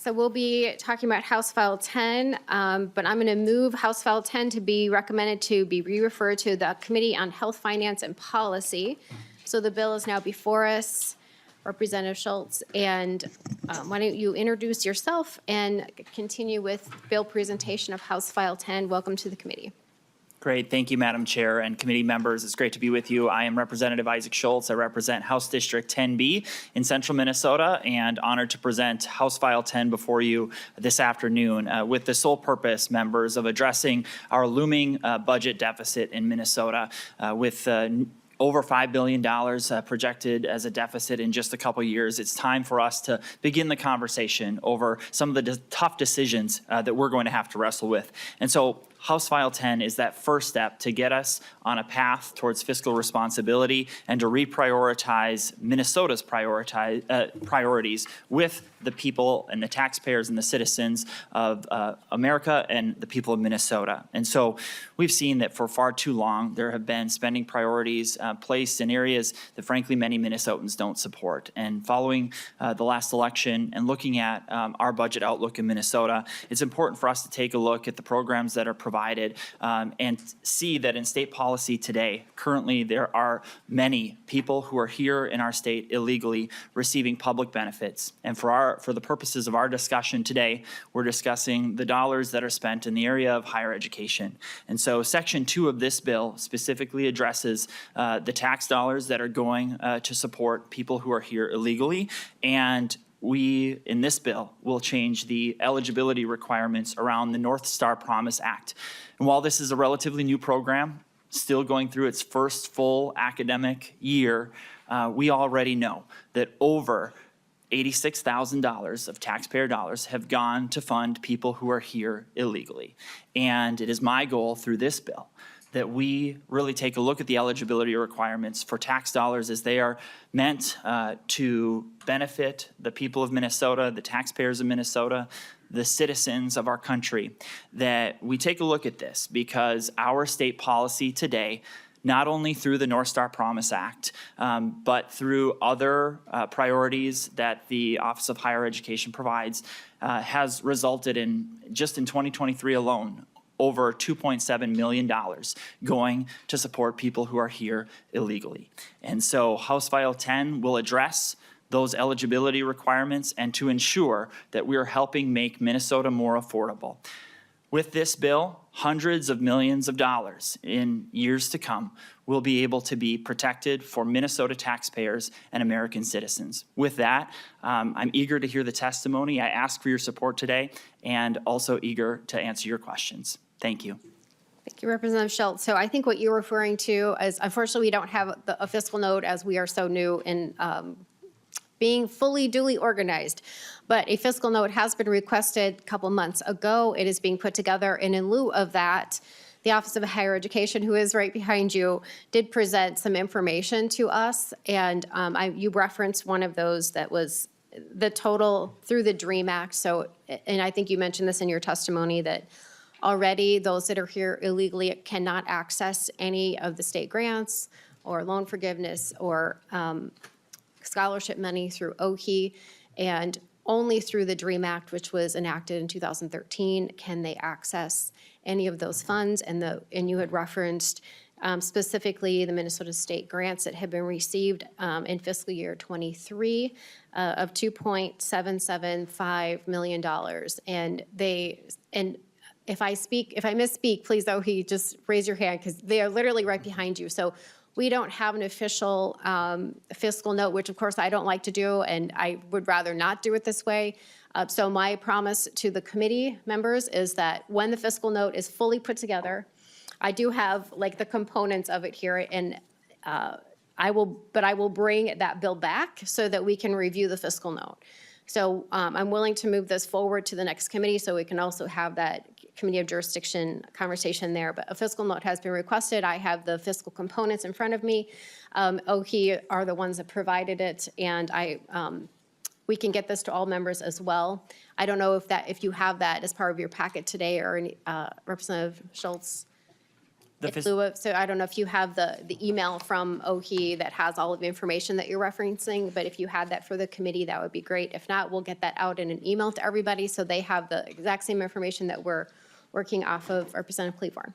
So we'll be talking about House File 10, but I'm going to move House File 10 to be recommended to be re-referred to the Committee on Health, Finance, and Policy. So the bill is now before us, Representative Schultz, and why don't you introduce yourself and continue with bill presentation of House File 10. Welcome to the committee. Great. Thank you, Madam Chair and committee members. It's great to be with you. I am Representative Isaac Schultz. I represent House District 10B in central Minnesota and honored to present House File 10 before you this afternoon with the sole purpose, members, of addressing our looming budget deficit in Minnesota with over $5 billion projected as a deficit in just a couple years. It's time for us to begin the conversation over some of the tough decisions that we're going to have to wrestle with. And so House File 10 is that first step to get us on a path towards fiscal responsibility and to reprioritize Minnesota's priorities with the people and the taxpayers and the citizens of America and the people of Minnesota. And so we've seen that for far too long there have been spending priorities placed in areas that frankly many Minnesotans don't support. And following the last election and looking at our budget outlook in Minnesota, it's important for us to take a look at the programs that are provided and see that in state policy today, currently there are many people who are here in our state illegally receiving public benefits. And for the purposes of our discussion today, we're discussing the dollars that are spent in the area of higher education. And so Section 2 of this bill specifically addresses the tax dollars that are going to support people who are here illegally, and we, in this bill, will change the eligibility requirements around the North Star Promise Act. And while this is a relatively new program, still going through its first full academic year, we already know that over $86,000 of taxpayer dollars have gone to fund people who are here illegally. And it is my goal through this bill that we really take a look at the eligibility requirements for tax dollars as they are meant to benefit the people of Minnesota, the taxpayers of Minnesota, the citizens of our country, that we take a look at this because our state policy today, not only through the North Star Promise Act, but through other priorities that the Office of Higher Education provides, has resulted in, just in 2023 alone, over $2.7 million going to support people who are here illegally. And so House File 10 will address those eligibility requirements and to ensure that we are helping make Minnesota more affordable. With this bill, hundreds of millions of dollars in years to come will be able to be protected for Minnesota taxpayers and American citizens. With that, I'm eager to hear the testimony. I ask for your support today and also eager to answer your questions. Thank you. Thank you, Representative Schultz. So I think what you're referring to is, unfortunately, we don't have a fiscal note as we are so new in being fully duly organized. But a fiscal note has been requested a couple months ago. It is being put together, and in lieu of that, the Office of Higher Education, who is right behind you, did present some information to us. And you referenced one of those that was the total through the DREAM Act. So, and I think you mentioned this in your testimony, that already those that are here illegally cannot access any of the state grants or loan forgiveness or scholarship money through OHE, and only through the DREAM Act, which was enacted in 2013, can they access any of those funds. And you had referenced specifically the Minnesota state grants that have been received in fiscal year 23 of $2.775 million. And if I misspeak, please, OHE, just raise your hand because they are literally right behind you. So we don't have an official fiscal note, which of course I don't like to do, and I would rather not do it this way. So my promise to the committee members is that when the fiscal note is fully put together, I do have like the components of it here, and I will bring that bill back so that we can review the fiscal note. So I'm willing to move this forward to the next committee so we can also have that committee of jurisdiction conversation there. But a fiscal note has been requested. I have the fiscal components in front of me. OHE are the ones that provided it, and we can get this to all members as well. I don't know if you have that as part of your packet today, or any, Representative Schultz. So I don't know if you have the email from OHE that has all of the information that you're referencing, but if you had that for the committee, that would be great. If not, we'll get that out in an email to everybody so they have the exact same information that we're working off of Representative Cleavorn.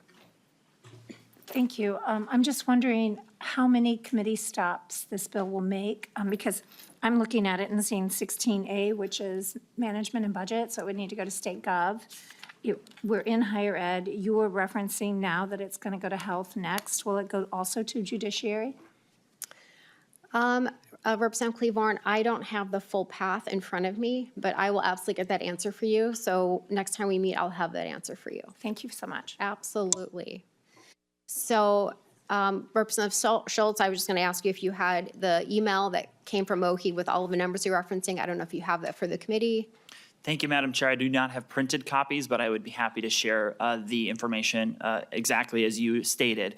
Thank you. I'm just wondering how many committee stops this bill will make, because I'm looking at it and seeing 16A, which is management and budget, so it would need to go to state gov. We're in higher ed. You were referencing now that it's going to go to health next. Will it go also to judiciary? Representative Cleavorn, I don't have the full path in front of me, but I will absolutely get that answer for you. So next time we meet, I'll have that answer for you. Thank you so much. Absolutely. So Representative Schultz, I was just going to ask you if you had the email that came from OHE with all of the numbers you're referencing. I don't know if you have that for the committee. Thank you, Madam Chair. I do not have printed copies, but I would be happy to share the information exactly as you stated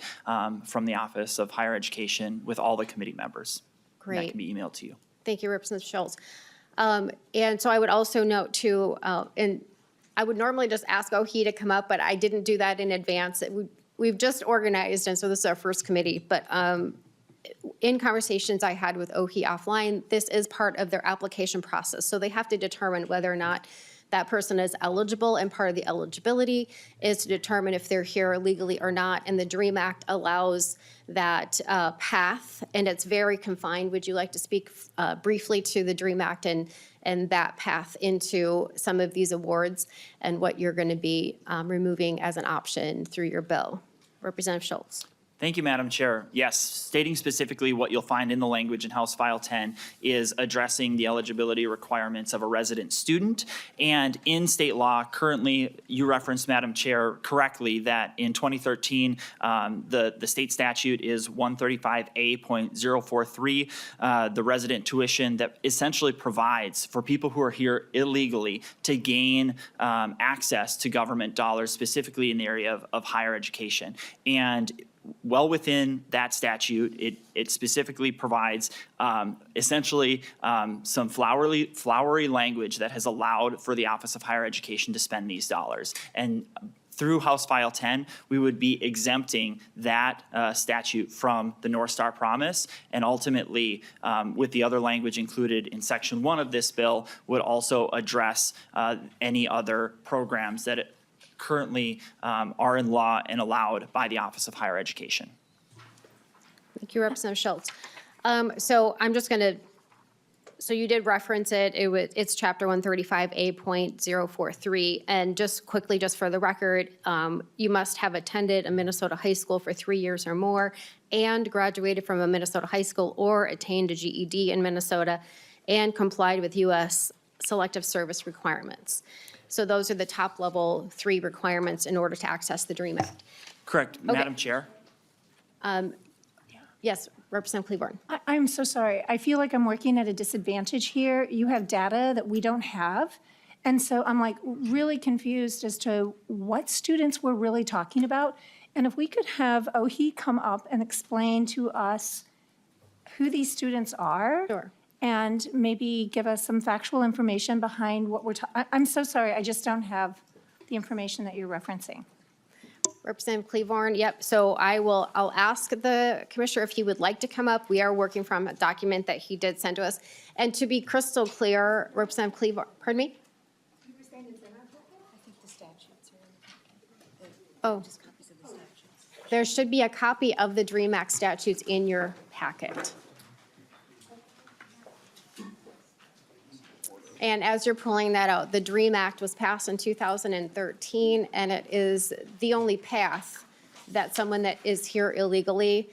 from the Office of Higher Education with all the committee members. Great. That can be emailed to you. Thank you, Representative Schultz. And so I would also note too, and I would normally just ask OHE to come up, but I didn't do that in advance. We've just organized, and so this is our first committee, but in conversations I had with OHE offline, this is part of their application process. So they have to determine whether or not that person is eligible, and part of the eligibility is to determine if they're here legally or not. And the DREAM Act allows that path, and it's very confined. Would you like to speak briefly to the DREAM Act and that path into some of these awards and what you're going to be removing as an option through your bill? Representative Schultz. Thank you, Madam Chair. Yes, stating specifically what you'll find in the language in House File 10 is addressing the eligibility requirements of a resident student. And in state law, currently, you referenced, Madam Chair, correctly that in 2013, the state statute is 135A.043, the resident tuition that essentially provides for people who are here illegally to gain access to government dollars, specifically in the area of higher education. And well within that statute, it specifically provides essentially some flowery language that has allowed for the Office of Higher Education to spend these dollars. And through House File 10, we would be exempting that statute from the North Star Promise, and ultimately, with the other language included in Section 1 of this bill, would also address any other programs that currently are in law and allowed by the Office of Higher Education. Thank you, Representative Schultz. So I'm just going to, so you did reference it. It's Chapter 135A.043. And just quickly, just for the record, you must have attended a Minnesota high school for 3 years or more and graduated from a Minnesota high school or attained a GED in Minnesota and complied with U.S. selective service requirements. So those are the top level 3 requirements in order to access the DREAM Act. Correct, Okay. Madam Chair. Yes, Representative Cleavorn. I'm so sorry. I feel like I'm working at a disadvantage here. You have data that we don't have. And so I'm like really confused as to what students we're really talking about. And if we could have OHE come up and explain to us who these students are. Sure. And maybe give us some factual information behind what we're talking. I'm so sorry, I just don't have the information that you're referencing. Representative Cleavorn, yep. So I'll ask the commissioner if he would like to come up. We are working from a document that he did send to us. And to be crystal clear, Representative Cleavorn, pardon me? You were saying it's in our packet? I think the statutes are in the packet. Oh. Just copies of the statutes. There should be a copy of the DREAM Act statutes in your packet. And as you're pulling that out, the DREAM Act was passed in 2013, and it is the only path that someone that is here illegally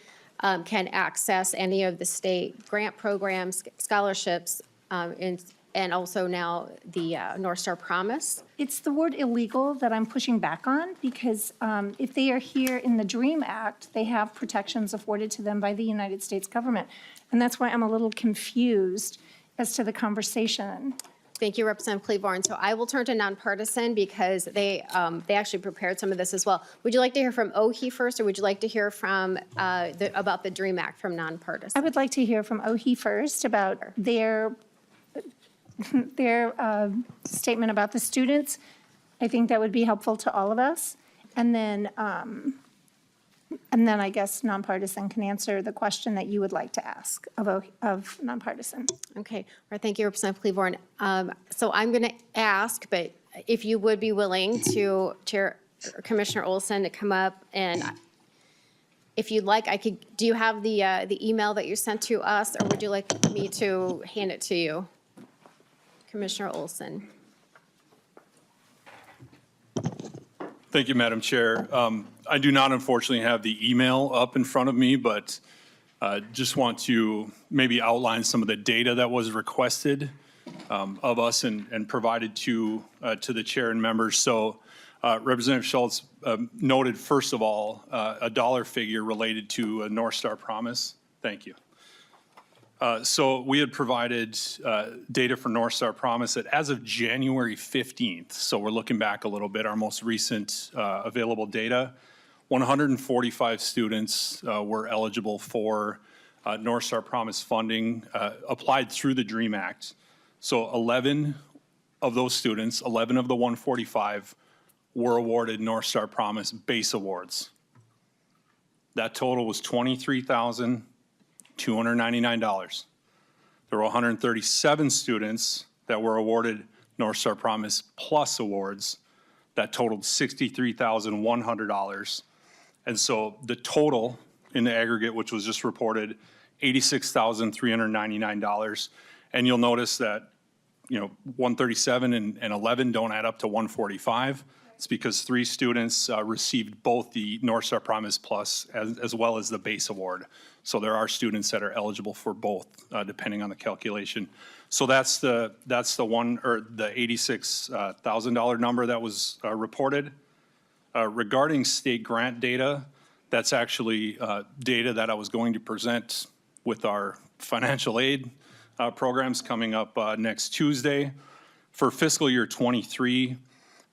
can access any of the state grant programs, scholarships, and also now the North Star Promise. It's the word illegal that I'm pushing back on, because if they are here in the DREAM Act, they have protections afforded to them by the United States government. And that's why I'm a little confused as to the conversation. Thank you, Representative Cleavorn. So I will turn to nonpartisan because they actually prepared some of this as well. Would you like to hear from OHE first, or would you like to hear from about the DREAM Act from nonpartisan? I would like to hear from OHE first about their statement about the students. I think that would be helpful to all of us. And then And then I guess nonpartisan can answer the question that you would like to ask of nonpartisan. Okay, all right, thank you, Representative Cleaborn. So I'm going to ask, but if you would be willing to, Chair Commissioner Olson, to come up, and if you'd like, I could, do you have the email that you sent to us, or would you like me to hand it to you? Commissioner Olson. Thank you, Madam Chair. I do not unfortunately have the email up in front of me, but just want to maybe outline some of the data that was requested of us and provided to the chair and members. So Representative Schultz noted, first of all, a dollar figure related to a North Star Promise. Thank you. So we had provided data for North Star Promise that as of January 15th, so we're looking back a little bit, our most recent available data, 145 students were eligible for North Star Promise funding applied through the DREAM Act. So 11 of those students, 11 of the 145, were awarded North Star Promise base awards. That total was $23,299. There were 137 students that were awarded North Star Promise Plus awards that totaled $63,100. And so the total in the aggregate, which was just reported, $86,399. And you'll notice that, 137 and 11 don't add up to 145. It's because 3 students received both the North Star Promise Plus as well as the base award. So there are students that are eligible for both, depending on the calculation. So that's the $86,000 number that was reported. Regarding state grant data, that's actually data that I was going to present with our financial aid programs coming up next Tuesday. For fiscal year 23,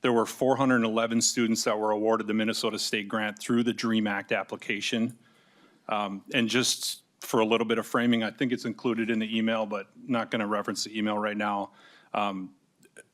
there were 411 students that were awarded the Minnesota State Grant through the DREAM Act application. And just for a little bit of framing, I think it's included in the email, but not going to reference the email right now.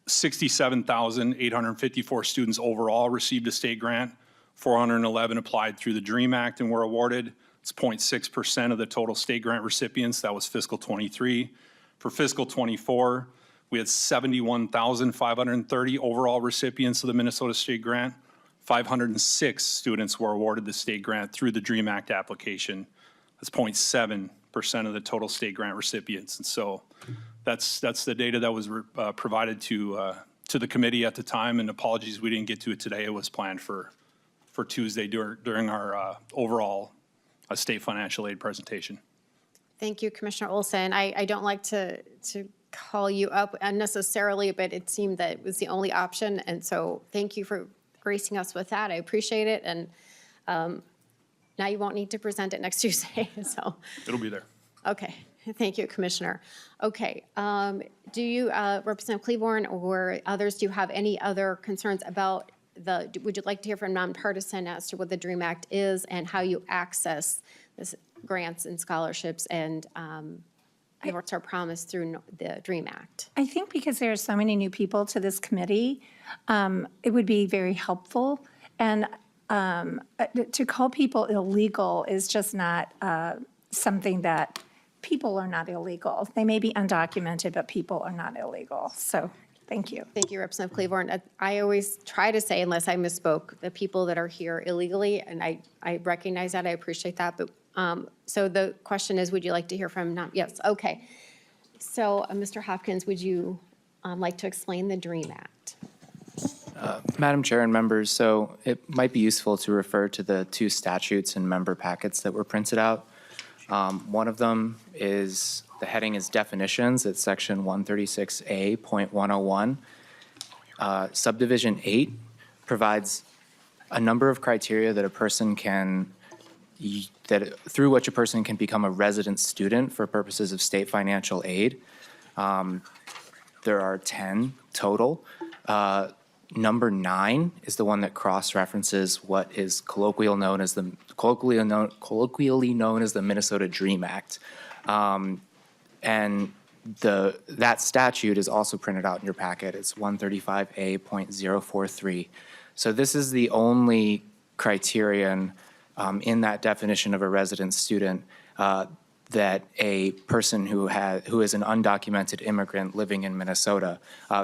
67,854 students overall received a state grant. 411 applied through the DREAM Act and were awarded. It's 0.6% of the total state grant recipients. That was fiscal 23. For fiscal 24, we had 71,530 overall recipients of the Minnesota State Grant. 506 students were awarded the state grant through the DREAM Act application. That's 0.7% of the total state grant recipients. And so that's the data that was provided to the committee at the time. And apologies we didn't get to it today. It was planned for Tuesday during our overall state financial aid presentation. Thank you, Commissioner Olson. I don't like to call you up unnecessarily, but it seemed that it was the only option. And so thank you for gracing us with that. I appreciate it. And now you won't need to present it next Tuesday. So It'll be there. okay. Thank you, Commissioner. Okay. Do you, Representative Cleaborn or others, do you have any other concerns about would you like to hear from nonpartisan as to what the DREAM Act is and how you access this grants and scholarships and North Star Promise through the DREAM Act? I think because there are so many new people to this committee, it would be very helpful. And to call people illegal is just not something that people are not illegal. They may be undocumented, but people are not illegal. So thank you. Thank you, Representative Cleaborn. I always try to say, unless I misspoke, the people that are here illegally, and I recognize that, I appreciate that. But so the question is, would you like to hear from yes, okay. So Mr. Hopkins, would you like to explain the DREAM Act? Madam Chair and members, so it might be useful to refer to the 2 statutes and member packets that were printed out. One of them is, the heading is definitions. It's section 136A.101. Subdivision 8 provides a number of criteria that a person can, through which a person can become a resident student for purposes of state financial aid. There are 10 total. Number 9 is the one that cross-references what is colloquially known as the Minnesota DREAM Act. And that statute is also printed out in your packet. It's 135A.043. So this is the only criterion in that definition of a resident student, that a person who is an undocumented immigrant living in Minnesota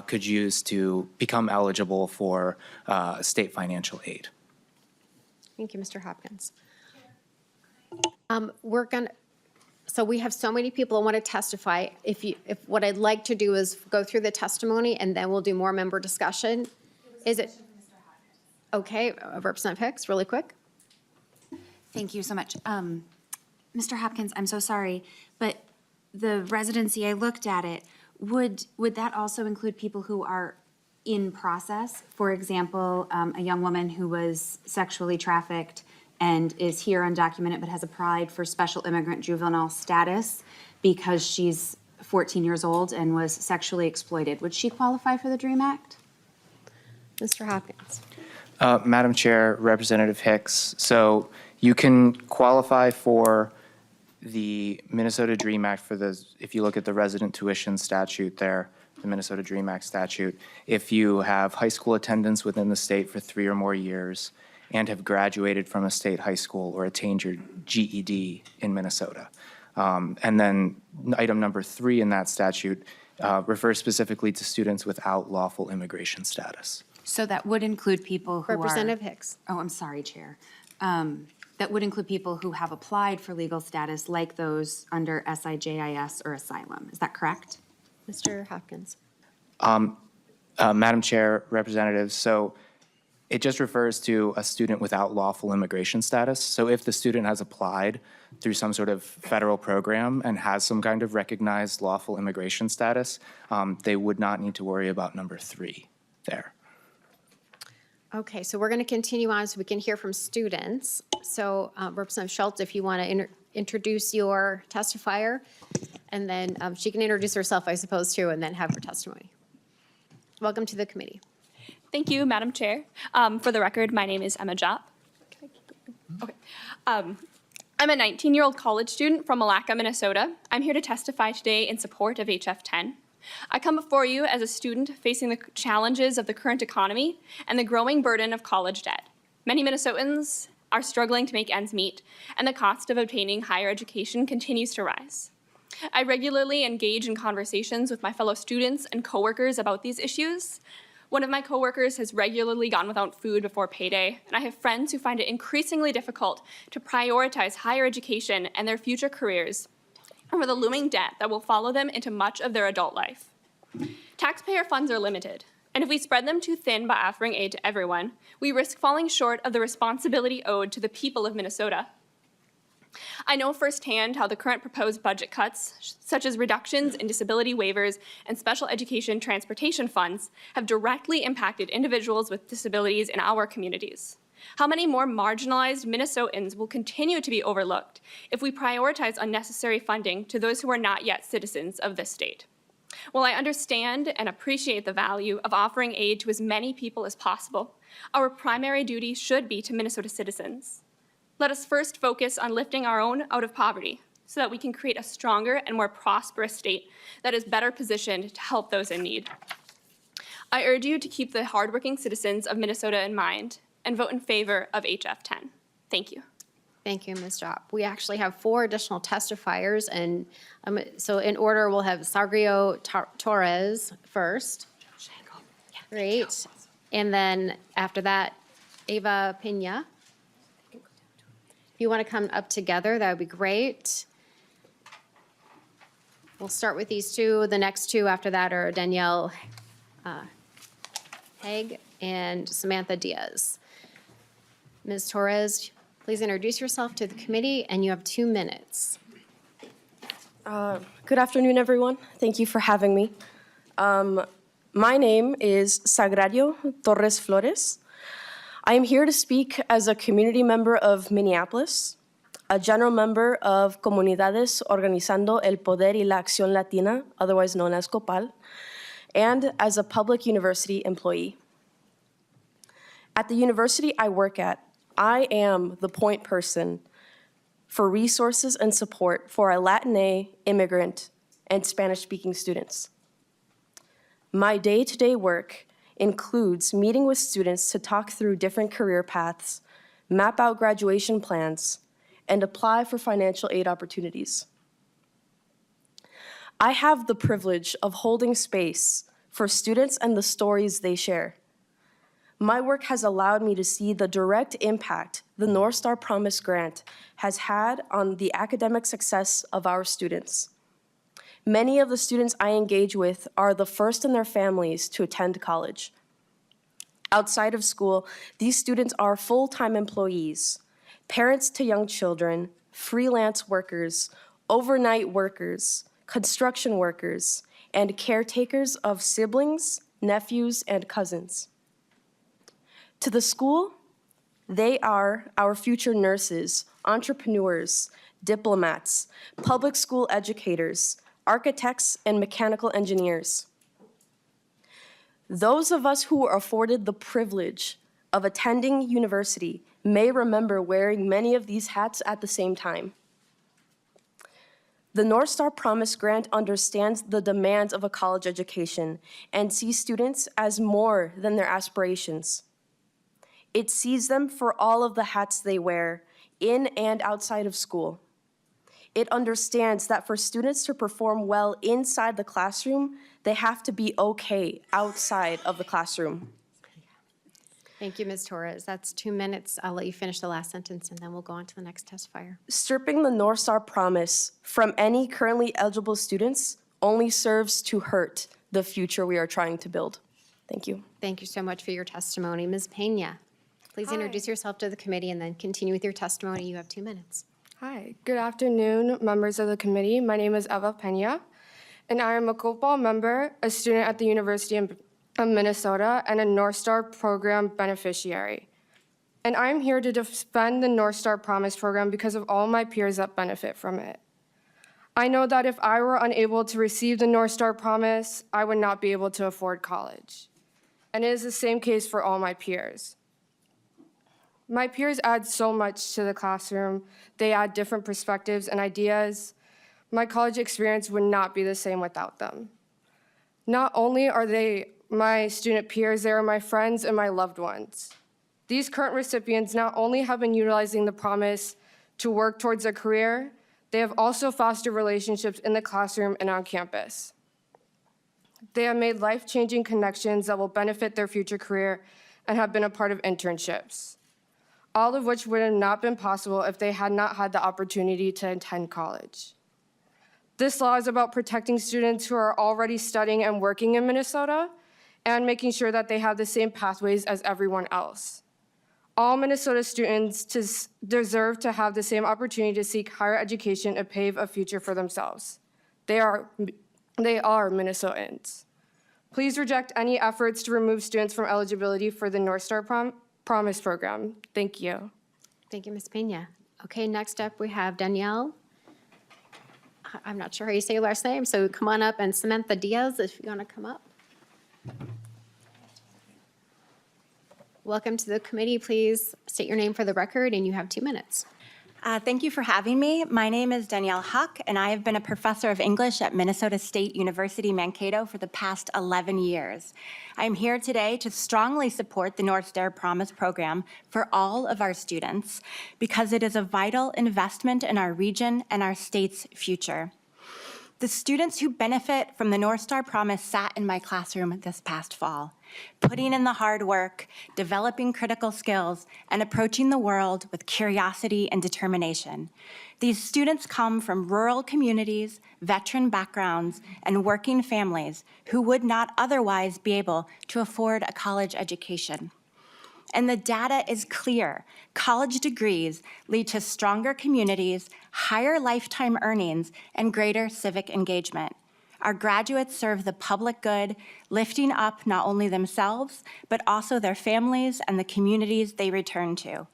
could use to become eligible for state financial aid. Thank you, Mr. Hopkins. So we have so many people who want to testify. If what I'd like to do is go through the testimony and then we'll do more member discussion. Is it? Okay, Representative Hicks, really quick. Thank you so much. Mr. Hopkins, I'm so sorry, but the residency, I looked at it, would that also include people who are in process? For example, a young woman who was sexually trafficked and is here undocumented but has applied for special immigrant juvenile status because she's 14 years old and was sexually exploited. Would she qualify for the DREAM Act? Mr. Hopkins. Madam Chair, Representative Hicks, so you can qualify for the Minnesota DREAM Act if you look at the resident tuition statute there, the Minnesota DREAM Act statute, if you have high school attendance within the state for 3 or more years and have graduated from a state high school or attained your GED in Minnesota. And then item number 3 in that statute refers specifically to students without lawful immigration status. So that would include people who are... Representative Hicks. Oh, I'm sorry, Chair. That would include people who have applied for legal status like those under SIJIS or asylum. Is that correct? Mr. Hopkins. Madam Chair, Representatives, so it just refers to a student without lawful immigration status. So if the student has applied through some sort of federal program and has some kind of recognized lawful immigration status, they would not need to worry about number 3 there. Okay, so we're going to continue on so we can hear from students. So Representative Schultz, if you want to introduce your testifier, and then she can introduce herself, I suppose, too, and then have her testimony. Welcome to the committee. Thank you, Madam Chair. For the record, my name is Emma Jopp. Okay. I'm a 19-year-old college student from Malacca, Minnesota. I'm here to testify today in support of HF 10. I come before you as a student facing the challenges of the current economy and the growing burden of college debt. Many Minnesotans are struggling to make ends meet, and the cost of obtaining higher education continues to rise. I regularly engage in conversations with my fellow students and coworkers about these issues. One of my coworkers has regularly gone without food before payday, and I have friends who find it increasingly difficult to prioritize higher education and their future careers over the looming debt that will follow them into much of their adult life. Taxpayer funds are limited, and if we spread them too thin by offering aid to everyone, we risk falling short of the responsibility owed to the people of Minnesota. I know firsthand how the current proposed budget cuts, such as reductions in disability waivers and special education transportation funds, have directly impacted individuals with disabilities in our communities. How many more marginalized Minnesotans will continue to be overlooked if we prioritize unnecessary funding to those who are not yet citizens of this state? While I understand and appreciate the value of offering aid to as many people as possible, our primary duty should be to Minnesota citizens. Let us first focus on lifting our own out of poverty so that we can create a stronger and more prosperous state that is better positioned to help those in need. I urge you to keep the hardworking citizens of Minnesota in mind and vote in favor of HF 10. Thank you. Thank you, Ms. Jopp. We actually have 4 additional testifiers, and so in order, we'll have Sagrio Torres first. Great. And then after that, Eva Pena. If you want to come up together, that would be great. We'll start with these 2. The next 2 after that are Danielle Haig and Samantha Diaz. Ms. Torres, please introduce yourself to the committee, and you have 2 minutes. Good afternoon, everyone. Thank you for having me. My name is Sagrario Torres Flores. I am here to speak as a community member of Minneapolis, a general member of Comunidades Organizando el Poder y la Acción Latina, otherwise known as COPAL, and as a public university employee. At the university I work at, I am the point person for resources and support for our Latina, immigrant, and Spanish-speaking students. My day-to-day work includes meeting with students to talk through different career paths, map out graduation plans, and apply for financial aid opportunities. I have the privilege of holding space for students and the stories they share. My work has allowed me to see the direct impact the North Star Promise Grant has had on the academic success of our students. Many of the students I engage with are the first in their families to attend college. Outside of school, these students are full-time employees, parents to young children, freelance workers, overnight workers, construction workers, and caretakers of siblings, nephews, and cousins. To the school, they are our future nurses, entrepreneurs, diplomats, public school educators, architects, and mechanical engineers. Those of us who are afforded the privilege of attending university may remember wearing many of these hats at the same time. The North Star Promise Grant understands the demands of a college education and sees students as more than their aspirations. It sees them for all of the hats they wear in and outside of school. It understands that for students to perform well inside the classroom, they have to be okay outside of the classroom. Thank you, Ms. Torres. That's 2 minutes. I'll let you finish the last sentence, and then we'll go on to the next testifier. Stripping the North Star Promise from any currently eligible students only serves to hurt the future we are trying to build. Thank you. Thank you so much for your testimony. Ms. Pena, please introduce yourself to the committee and then continue with your testimony. You have 2 minutes. Hi, good afternoon, members of the committee. My name is Eva Pena, and I am a football member, a student at the University of Minnesota, and a North Star program beneficiary. And I'm here to defend the North Star Promise program because of all my peers that benefit from it. I know that if I were unable to receive the North Star Promise, I would not be able to afford college. And it is the same case for all my peers. My peers add so much to the classroom. They add different perspectives and ideas. My college experience would not be the same without them. Not only are they my student peers, they are my friends and my loved ones. These current recipients not only have been utilizing the promise to work towards a career, they have also fostered relationships in the classroom and on campus. They have made life-changing connections that will benefit their future career and have been a part of internships, all of which would have not been possible if they had not had the opportunity to attend college. This law is about protecting students who are already studying and working in Minnesota and making sure that they have the same pathways as everyone else. All Minnesota students deserve to have the same opportunity to seek higher education and pave a future for themselves. They are Minnesotans. Please reject any efforts to remove students from eligibility for the North Star Promise program. Thank you. Thank you, Ms. Pena. Okay, next up we have Danielle. I'm not sure how you say your last name, so come on up, and Samantha Diaz, if you want to come up. Welcome to the committee. Please state your name for the record, and you have 2 minutes. Thank you for having me. My name is Danielle Huck, and I have been a professor of English at Minnesota State University, Mankato for the past 11 years. I am here today to strongly support the North Star Promise program for all of our students because it is a vital investment in our region and our state's future. The students who benefit from the North Star Promise sat in my classroom this past fall, putting in the hard work, developing critical skills, and approaching the world with curiosity and determination. These students come from rural communities, veteran backgrounds, and working families who would not otherwise be able to afford a college education. And the data is clear. College degrees lead to stronger communities, higher lifetime earnings, and greater civic engagement. Our graduates serve the public good, lifting up not only themselves, but also their families and the communities they return to.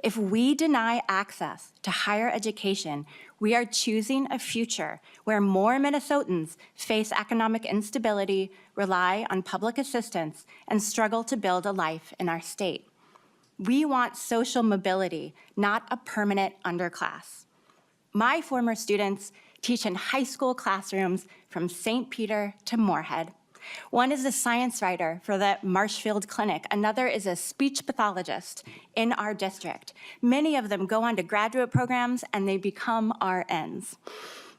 If we deny access to higher education, we are choosing a future where more Minnesotans face economic instability, rely on public assistance, and struggle to build a life in our state. We want social mobility, not a permanent underclass. My former students teach in high school classrooms from St. Peter to Moorhead. One is a science writer for the Marshfield Clinic. Another is a speech pathologist in our district. Many of them go on to graduate programs and they become RNs.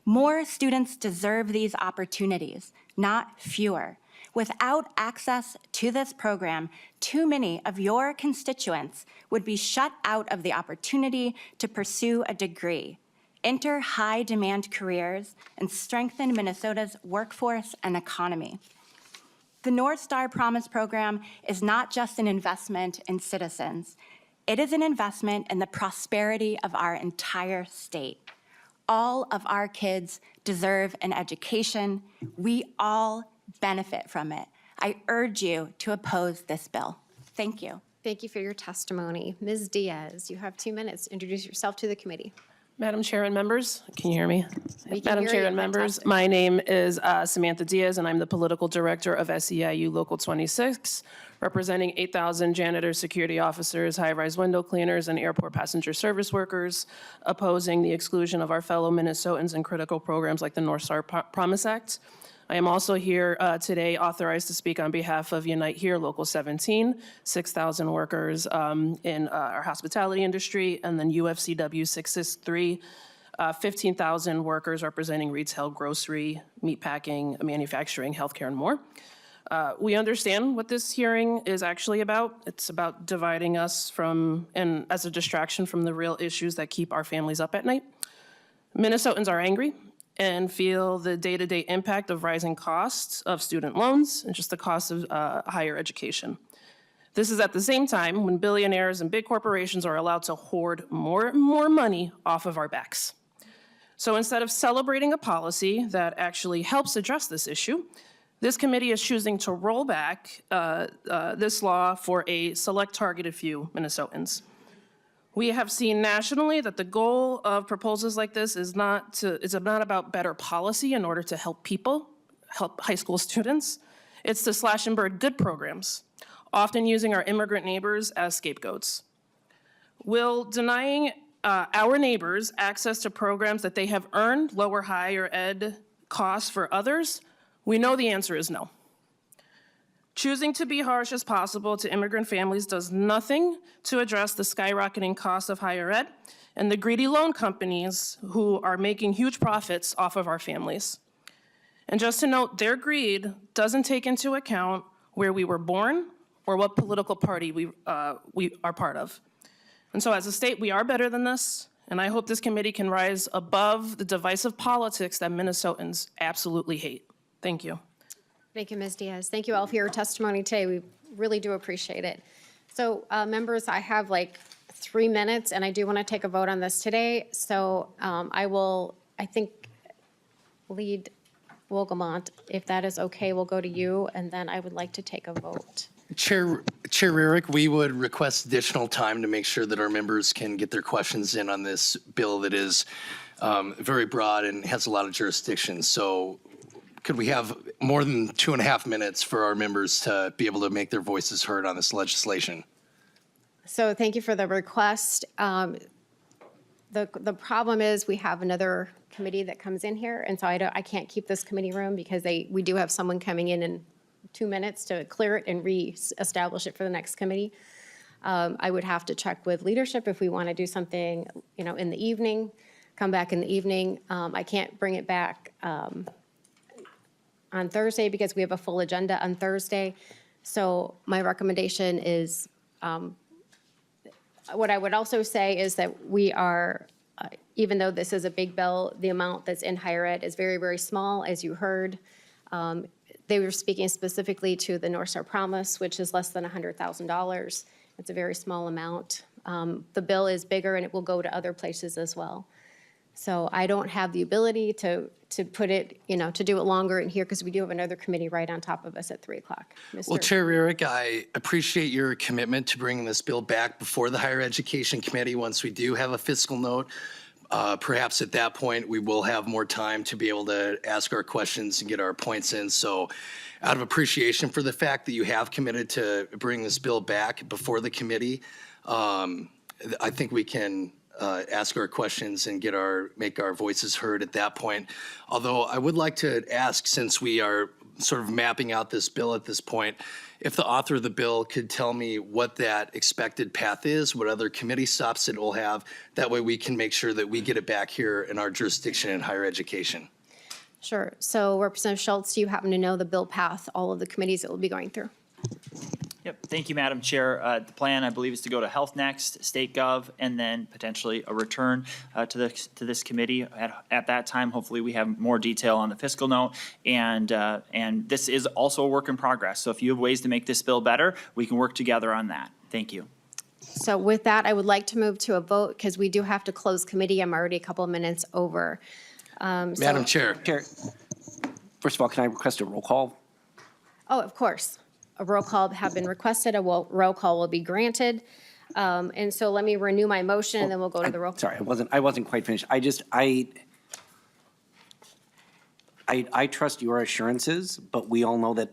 More students deserve these opportunities, not fewer. Without access to this program, too many of your constituents would be shut out of the opportunity to pursue a degree, enter high-demand careers, and strengthen Minnesota's workforce and economy. The North Star Promise program is not just an investment in citizens. It is an investment in the prosperity of our entire state. All of our kids deserve an education. We all benefit from it. I urge you to oppose this bill. Thank you. Thank you for your testimony. Ms. Diaz, you have 2 minutes. Introduce yourself to the committee. Madam Chair and members, can you hear me? We can Madam hear Chair you. and members, Fantastic. my name is Samantha Diaz, and I'm the political director of SEIU Local 26, representing 8,000 janitors, security officers, high-rise window cleaners, and airport passenger service workers, opposing the exclusion of our fellow Minnesotans in critical programs like the North Star Promise Act. I am also here today authorized to speak on behalf of Unite Here Local 17, 6,000 workers in our hospitality industry, and then UFCW 663, 15,000 workers representing retail, grocery, meatpacking, manufacturing, healthcare, and more. We understand what this hearing is actually about. It's about dividing us from, and as a distraction from the real issues that keep our families up at night. Minnesotans are angry and feel the day-to-day impact of rising costs of student loans and just the cost of higher education. This is at the same time when billionaires and big corporations are allowed to hoard more and more money off of our backs. So instead of celebrating a policy that actually helps address this issue, this committee is choosing to roll back this law for a select targeted few Minnesotans. We have seen nationally that the goal of proposals like this is not about better policy in order to help people, help high school students. It's to slash and burn good programs, often using our immigrant neighbors as scapegoats. Will denying our neighbors access to programs that they have earned lower higher ed costs for others? We know the answer is no. Choosing to be harsh as possible to immigrant families does nothing to address the skyrocketing cost of higher ed and the greedy loan companies who are making huge profits off of our families. And just to note, their greed doesn't take into account where we were born or what political party we are part of. And so as a state, we are better than this, and I hope this committee can rise above the divisive politics that Minnesotans absolutely hate. Thank you. Thank you, Ms. Diaz. Thank you all for your testimony today. We really do appreciate it. So members, I have like 3 minutes, and I do want to take a vote on this today. So I think, Lead Wolgamont, if that is okay, we'll go to you, and then I would like to take a vote. Chair Rarick, we would request additional time to make sure that our members can get their questions in on this bill that is very broad and has a lot of jurisdictions. So could we have more than 2.5 minutes for our members to be able to make their voices heard on this legislation? So thank you for the request. The problem is we have another committee that comes in here, and so I can't keep this committee room because we do have someone coming in 2 minutes to clear it and re-establish it for the next committee. I would have to check with leadership if we want to do something, in the evening, come back in the evening. I can't bring it back on Thursday because we have a full agenda on Thursday. So my recommendation is, what I would also say is that we are, even though this is a big bill, the amount that's in higher ed is very, very small, as you heard. They were speaking specifically to the North Star Promise, which is less than $100,000. It's a very small amount. The bill is bigger and it will go to other places as well. So I don't have the ability to put it, to do it longer in here because we do have another committee right on top of us at 3 o'clock. Well, Chair Rarick, I appreciate your commitment to bringing this bill back before the Higher Education Committee once we do have a fiscal note. Perhaps at that point, we will have more time to be able to ask our questions and get our points in. So out of appreciation for the fact that you have committed to bring this bill back before the committee, I think we can ask our questions and make our voices heard at that point. Although I would like to ask, since we are sort of mapping out this bill at this point. If the author of the bill could tell me what that expected path is, what other committee stops it will have, that way we can make sure that we get it back here in our jurisdiction in higher education. Sure. So Representative Schultz, do you happen to know the bill path, all of the committees it will be going through? Yep, thank you, Madam Chair. The plan, I believe, is to go to Health next, State Gov, and then potentially a return to this committee. At that time, hopefully, we have more detail on the fiscal note, and this is also a work in progress. So if you have ways to make this bill better, we can work together on that. Thank you. So with that, I would like to move to a vote because we do have to close committee. I'm already a couple of minutes over. Madam Chair. Chair, first of all, can I request a roll call? Oh, of course. A roll call have been requested. A roll call will be granted. And so let me renew my motion and then we'll go to the roll call. Sorry, I wasn't quite finished. I trust your assurances, but we all know that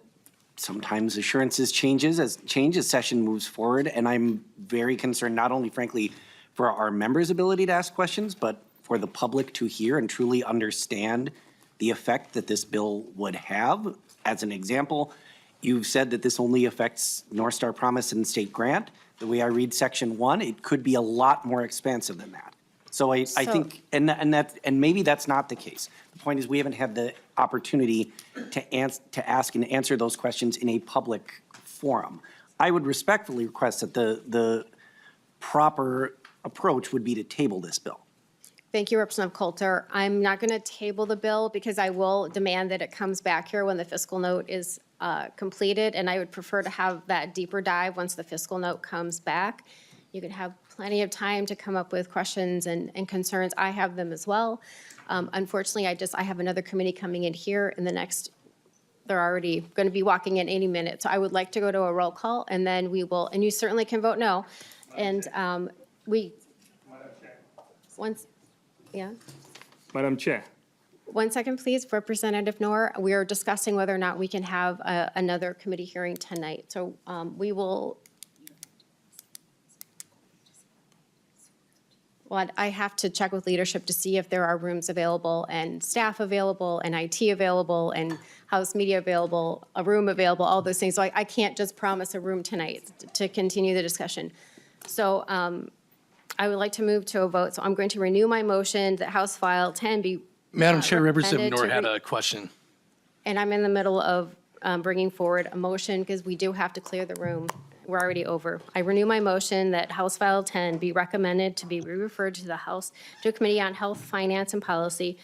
sometimes assurances change as session moves forward. And I'm very concerned, not only frankly for our members' ability to ask questions, but for the public to hear and truly understand the effect that this bill would have. As an example, you've said that this only affects North Star Promise and State Grant. The way I read Section 1, it could be a lot more expansive than that. So I think, and maybe that's not the case. The point is we haven't had the opportunity to ask and answer those questions in a public forum. I would respectfully request that the proper approach would be to table this bill. Thank you, Representative Coulter. I'm not going to table the bill because I will demand that it comes back here when the fiscal note is completed, and I would prefer to have that deeper dive once the fiscal note comes back. You could have plenty of time to come up with questions and concerns. I have them as well. Unfortunately, I have another committee coming in here in the next, they're already going to be walking in any minute. So I would like to go to a roll call, and then we will, and you certainly can vote no. And yeah. Madam Chair. 1 second, please. Representative Noor, we are discussing whether or not we can have another committee hearing tonight. So we will, well, I have to check with leadership to see if there are rooms available and staff available and IT available and House media available, a room available, all those things. So I can't just promise a room tonight to continue the discussion. So I would like to move to a vote. So I'm going to renew my motion that House File 10 be Madam Chair, Representative recommended Noor to had a question. And I'm in the middle of bringing forward a motion because we do have to clear the room. We're already over. I renew my motion that House File 10 be recommended to be referred to the House, to a Committee on Health, Finance, and Policy,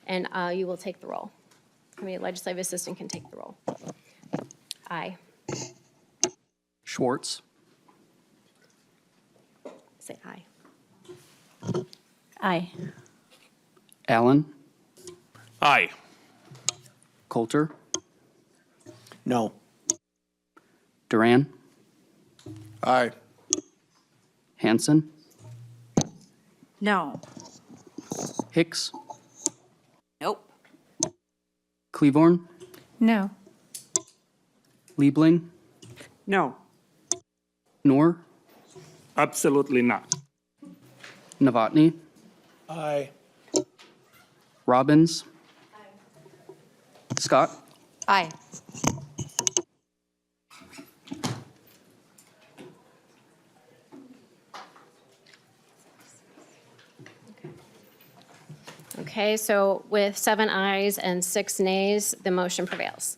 and you will take the roll. Committee Legislative Assistant can take the roll. Aye. Schwartz. Say aye. Aye. Allen. Aye. Coulter. No. Duran. Aye. Hanson. No. Hicks. Nope. Cleavorn. No. Liebling. No. Noor. Absolutely not. Novotny. Aye. Robbins. Scott. Aye. Okay, so with 7 ayes and 6 nays, the motion prevails.